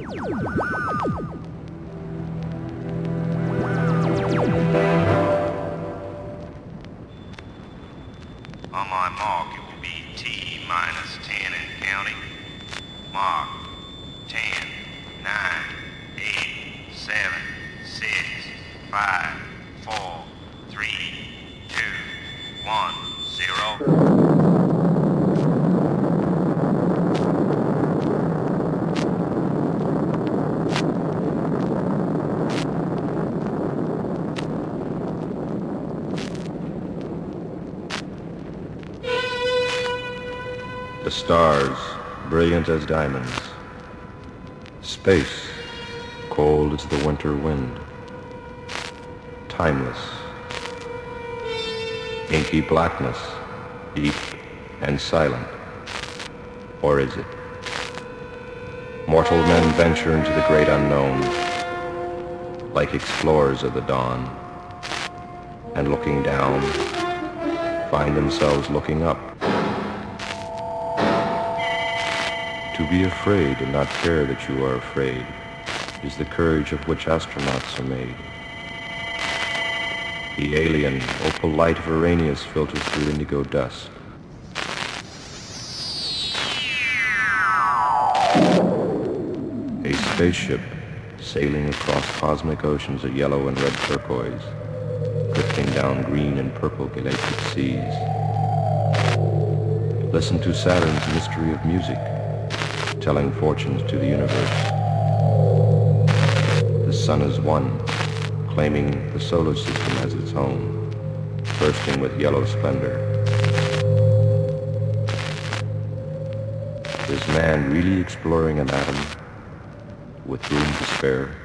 On my mark, it will be T minus 10 and counting. Mark. 10, 9, 8, 7, 6, 5, 4, 3, 2, 1, 0. The stars, brilliant as diamonds. Space, cold as the winter wind. Timeless. Inky blackness, deep and silent. Or is it? Mortal men venture into the great unknown, like explorers of the dawn, and looking down, find themselves looking up. To be afraid and not care that you are afraid is the courage of which astronauts are made. The alien, opal light of Arrhenius filters through indigo dust. A spaceship sailing across cosmic oceans of yellow and red turquoise, drifting down green and purple galactic seas. Listen to Saturn's mystery of music, telling fortunes to the universe. The sun is one, claiming the solar system as its home, bursting with yellow splendor. Is man really exploring an atom with room to spare?